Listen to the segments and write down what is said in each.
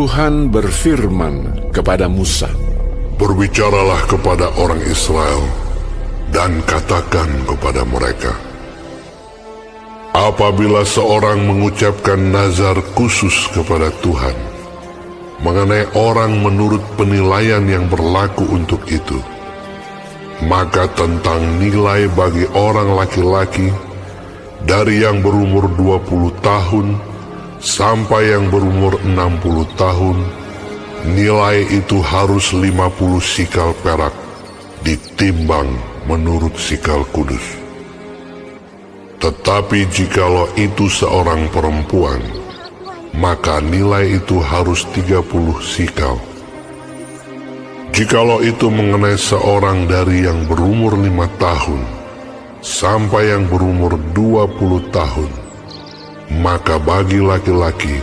Tuhan berfirman kepada Musa, "Berbicaralah kepada orang Israel dan katakan kepada mereka, apabila seorang mengucapkan nazar khusus kepada Tuhan mengenai orang menurut penilaian yang berlaku untuk itu, maka tentang nilai bagi orang laki-laki dari yang berumur 20 tahun sampai yang berumur 60 tahun, nilai itu harus 50 sikal perak, ditimbang menurut sikal kudus. Tetapi jikalau itu seorang perempuan, maka nilai itu harus 30 sikal. Jikalau itu mengenai seorang dari yang berumur 5 tahun sampai yang berumur 20 tahun, maka bagi laki-laki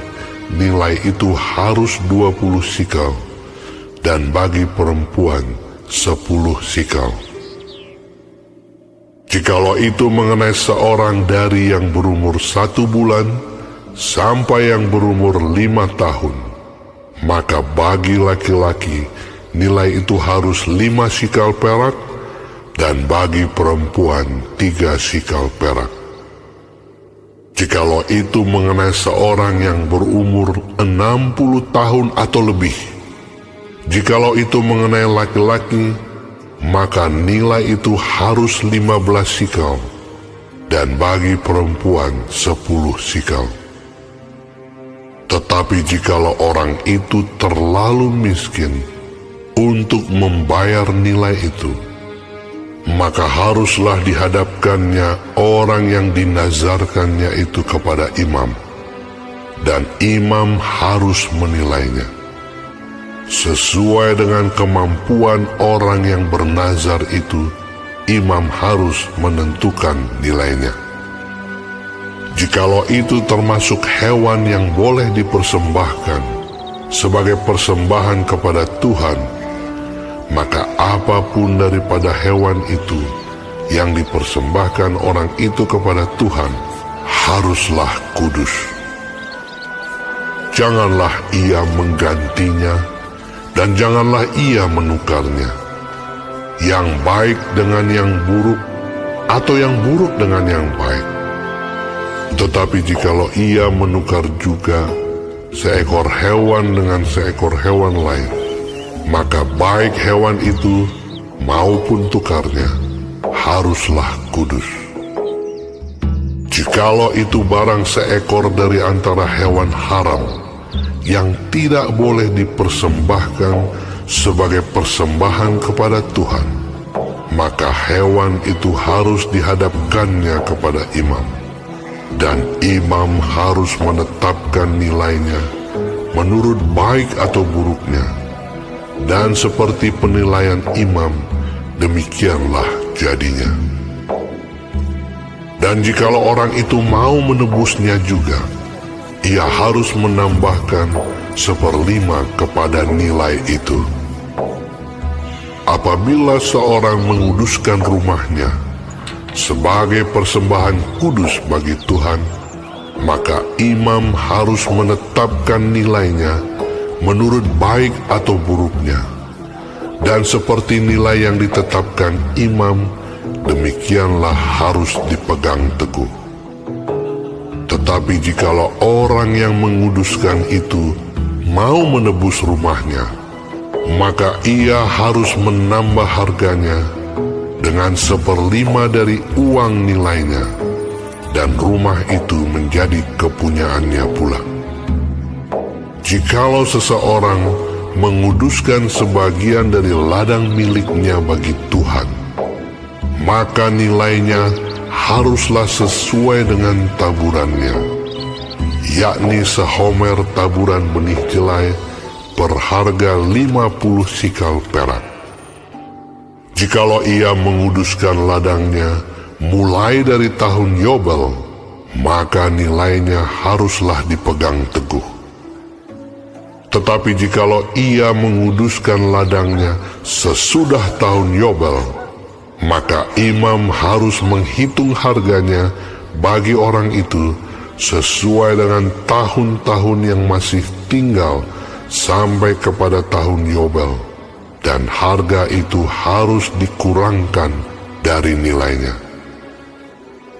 nilai itu harus 20 sikal, dan bagi perempuan 10 sikal. Jikalau itu mengenai seorang dari yang berumur 1 bulan sampai yang berumur 5 tahun, maka bagi laki-laki nilai itu harus 5 sikal perak, dan bagi perempuan 3 sikal perak. Jikalau itu mengenai seorang yang berumur 60 tahun atau lebih, jikalau itu mengenai laki-laki, maka nilai itu harus 15 sikal, dan bagi perempuan 10 sikal. Tetapi jikalau orang itu terlalu miskin untuk membayar nilai itu, maka haruslah dihadapkannya orang yang dinazarkannya itu kepada imam, dan imam harus menilainya sesuai dengan kemampuan orang yang bernazar itu. Imam harus menentukan nilainya. Jikalau itu termasuk hewan yang boleh dipersembahkan sebagai persembahan kepada Tuhan, maka apapun daripada hewan itu yang dipersembahkan orang itu kepada Tuhan haruslah kudus. Janganlah ia menggantinya, dan janganlah ia menukarnya, yang baik dengan yang buruk, atau yang buruk dengan yang baik. Tetapi jikalau ia menukar juga seekor hewan dengan seekor hewan lain, maka baik hewan itu maupun tukarnya haruslah kudus. Jikalau itu barang seekor dari antara hewan haram yang tidak boleh dipersembahkan sebagai persembahan kepada Tuhan, maka hewan itu harus dihadapkannya kepada imam, dan imam harus menetapkan nilainya menurut baik atau buruknya. Dan seperti penilaian imam, demikianlah jadinya. Dan jikalau orang itu mau menebusnya juga, ia harus menambahkan 1/5 kepada nilai itu. Apabila seorang menguduskan rumahnya sebagai persembahan kudus bagi Tuhan, maka imam harus menetapkan nilainya menurut baik atau buruknya. Dan seperti nilai yang ditetapkan imam, demikianlah harus dipegang teguh. Tetapi jikalau orang yang menguduskan itu mau menebus rumahnya, maka ia harus menambah harganya dengan 1/5 dari uang nilainya, dan rumah itu menjadi kepunyaannya pula. Jikalau seseorang menguduskan sebagian dari ladang miliknya bagi Tuhan, maka nilainya haruslah sesuai dengan taburannya, yakni sehomer taburan benih jelai berharga 50 sikal perak. Jikalau ia menguduskan ladangnya mulai dari tahun Yobel, maka nilainya haruslah dipegang teguh. Tetapi jikalau ia menguduskan ladangnya sesudah tahun Yobel, maka imam harus menghitung harganya bagi orang itu sesuai dengan tahun-tahun yang masih tinggal sampai kepada tahun Yobel, dan harga itu harus dikurangkan dari nilainya.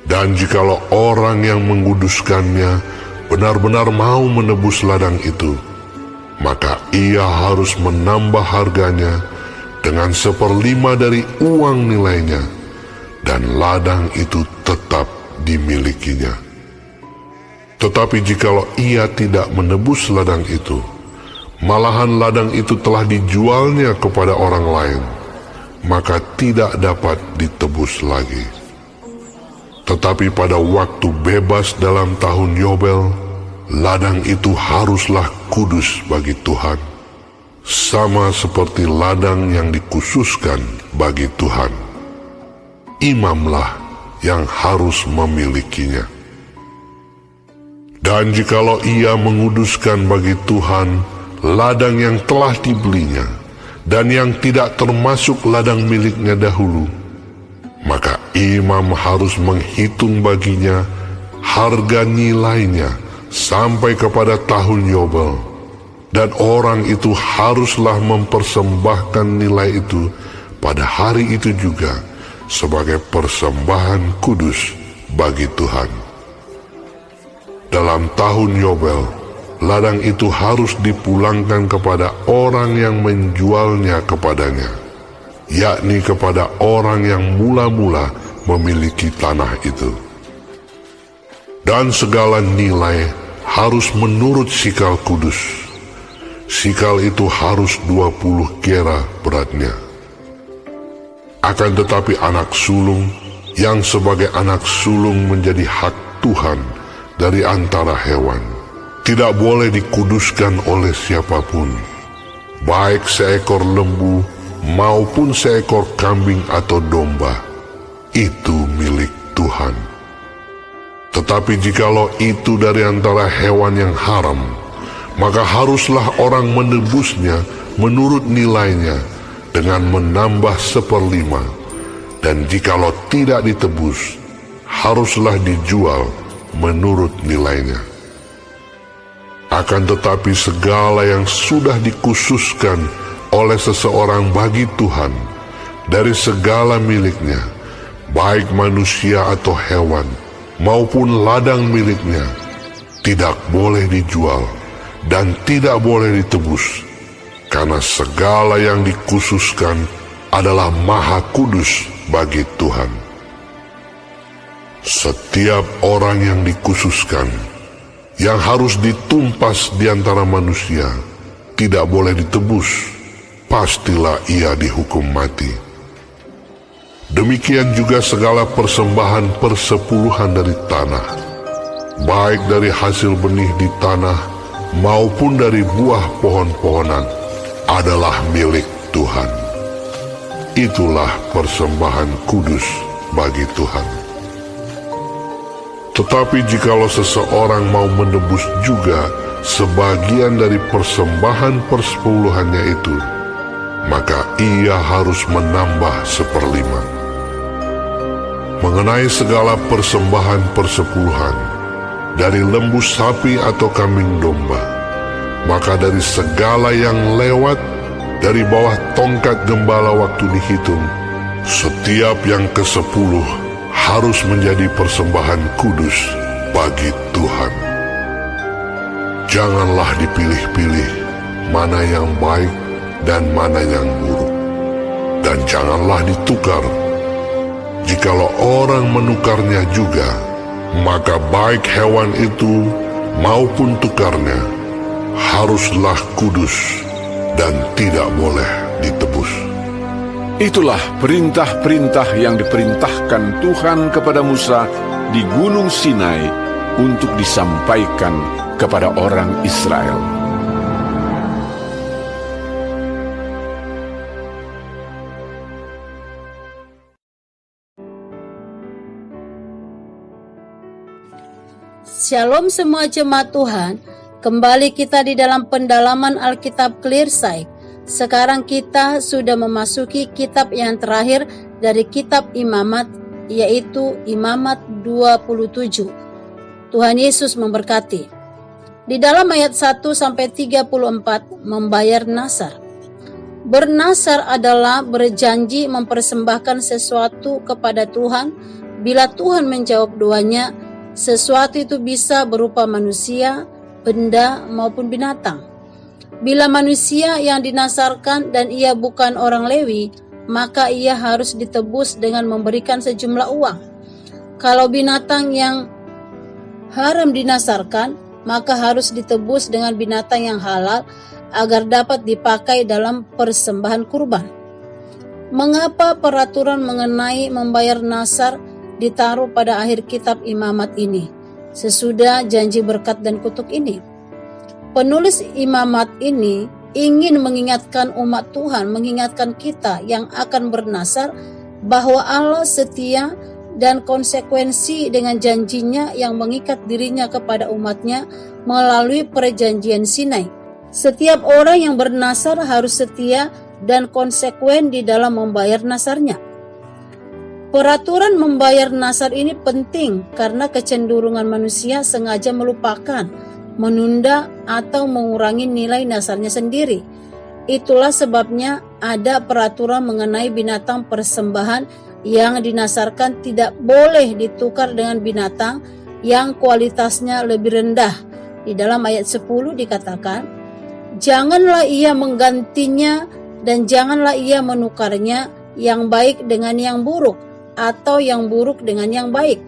Dan jikalau orang yang menguduskannya benar-benar mau menebus ladang itu, maka ia harus menambah harganya dengan 1/5 dari uang nilainya, dan ladang itu tetap dimilikinya. Tetapi jikalau ia tidak menebus ladang itu, malahan ladang itu telah dijualnya kepada orang lain, maka tidak dapat ditebus lagi. Tetapi pada waktu bebas dalam tahun Yobel, ladang itu haruslah kudus bagi Tuhan, sama seperti ladang yang dikhususkan bagi Tuhan. Imamlah yang harus memilikinya. Dan jikalau ia menguduskan bagi Tuhan ladang yang telah dibelinya dan yang tidak termasuk ladang miliknya dahulu, maka imam harus menghitung baginya harga nilainya sampai kepada tahun Yobel, dan orang itu haruslah mempersembahkan nilai itu pada hari itu juga sebagai persembahan kudus bagi Tuhan. Dalam tahun Yobel, ladang itu harus dipulangkan kepada orang yang menjualnya kepadanya, yakni kepada orang yang mula-mula memiliki tanah itu. Dan segala nilai harus menurut sikal kudus. Sikal itu harus 20 gera beratnya. Akan tetapi anak sulung yang sebagai anak sulung menjadi hak Tuhan dari antara hewan tidak boleh dikuduskan oleh siapapun, baik seekor lembu maupun seekor kambing atau domba. Itu milik Tuhan. Tetapi jikalau itu dari antara hewan yang haram, maka haruslah orang menebusnya menurut nilainya dengan menambah 1/5, dan jikalau tidak ditebus, haruslah dijual menurut nilainya. Akan tetapi segala yang sudah dikhususkan oleh seseorang bagi Tuhan dari segala miliknya, baik manusia atau hewan, maupun ladang miliknya, tidak boleh dijual dan tidak boleh ditebus, karena segala yang dikhususkan adalah maha kudus bagi Tuhan. Setiap orang yang dikhususkan, yang harus ditumpas di antara manusia, tidak boleh ditebus, pastilah ia dihukum mati. Demikian juga segala persembahan persepuluhan dari tanah, baik dari hasil benih di tanah maupun dari buah pohon-pohonan, adalah milik Tuhan. Itulah persembahan kudus bagi Tuhan. Tetapi jikalau seseorang mau menebus juga sebagian dari persembahan persepuluhannya itu, maka ia harus menambah 1/5. Mengenai segala persembahan persepuluhan, dari lembu sapi atau kambing domba, maka dari segala yang lewat dari bawah tongkat gembala waktu dihitung, setiap yang ke-10 harus menjadi persembahan kudus bagi Tuhan. Janganlah dipilih-pilih mana yang baik dan mana yang buruk, dan janganlah ditukar. Jikalau orang menukarnya juga, maka baik hewan itu maupun tukarnya haruslah kudus dan tidak boleh ditebus. Itulah perintah-perintah yang diperintahkan Tuhan kepada Musa di Gunung Sinai untuk disampaikan kepada orang Israel. Shalom semua jemaat Tuhan, kembali kita di dalam pendalaman Alkitab Clearsight. Sekarang kita sudah memasuki kitab yang terakhir dari kitab Imamat, yaitu Imamat 27. Tuhan Yesus memberkati. Di dalam ayat 1-34 membayar nasar. Bernasar adalah berjanji mempersembahkan sesuatu kepada Tuhan. Bila Tuhan menjawab doanya, sesuatu itu bisa berupa manusia, benda maupun binatang. Bila manusia yang dinasarkan dan ia bukan orang Lewi, maka ia harus ditebus dengan memberikan sejumlah uang. Kalau binatang yang haram dinasarkan, maka harus ditebus dengan binatang yang halal agar dapat dipakai dalam persembahan kurban. Mengapa peraturan mengenai membayar nasar ditaruh pada akhir kitab Imamat ini, sesudah janji berkat dan kutuk ini? Penulis Imamat ini ingin mengingatkan umat Tuhan, mengingatkan kita yang akan bernasar bahwa Allah setia dan konsekuensi dengan janjinya yang mengikat dirinya kepada umatnya melalui perjanjian Sinai. Setiap orang yang bernasar harus setia dan konsekuen di dalam membayar nasarnya. Peraturan membayar nasar ini penting karena kecenderungan manusia sengaja melupakan, menunda atau mengurangi nilai nasarnya sendiri. Itulah sebabnya ada peraturan mengenai binatang persembahan yang dinasarkan tidak boleh ditukar dengan binatang yang kualitasnya lebih rendah. Di dalam ayat 10 dikatakan, janganlah ia menggantinya dan janganlah ia menukarnya yang baik dengan yang buruk atau yang buruk dengan yang baik.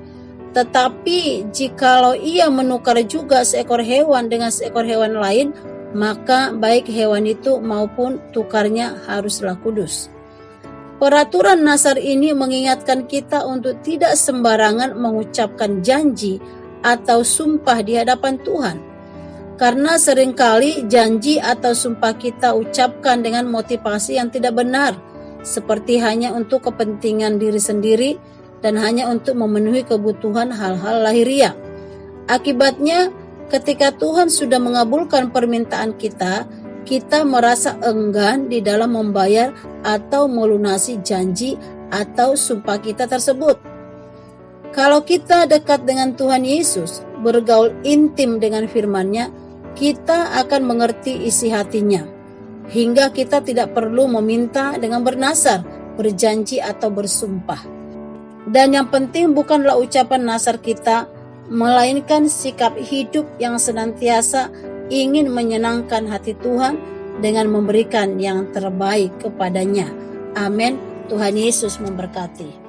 Tetapi jikalau ia menukar juga seekor hewan dengan seekor hewan lain, maka baik hewan itu maupun tukarnya haruslah kudus. Peraturan nasar ini mengingatkan kita untuk tidak sembarangan mengucapkan janji atau sumpah di hadapan Tuhan. Karena seringkali janji atau sumpah kita ucapkan dengan motivasi yang tidak benar, seperti hanya untuk kepentingan diri sendiri dan hanya untuk memenuhi kebutuhan hal-hal lahiriah. Akibatnya, ketika Tuhan sudah mengabulkan permintaan kita merasa enggan di dalam membayar atau melunasi janji atau sumpah kita tersebut. Kalau kita dekat dengan Tuhan Yesus, bergaul intim dengan firman-Nya, kita akan mengerti isi hatinya, hingga kita tidak perlu meminta dengan bernasar, berjanji atau bersumpah. Dan yang penting bukanlah ucapan nasar kita, melainkan sikap hidup yang senantiasa ingin menyenangkan hati Tuhan dengan memberikan yang terbaik kepadanya. Amin. Tuhan Yesus memberkati.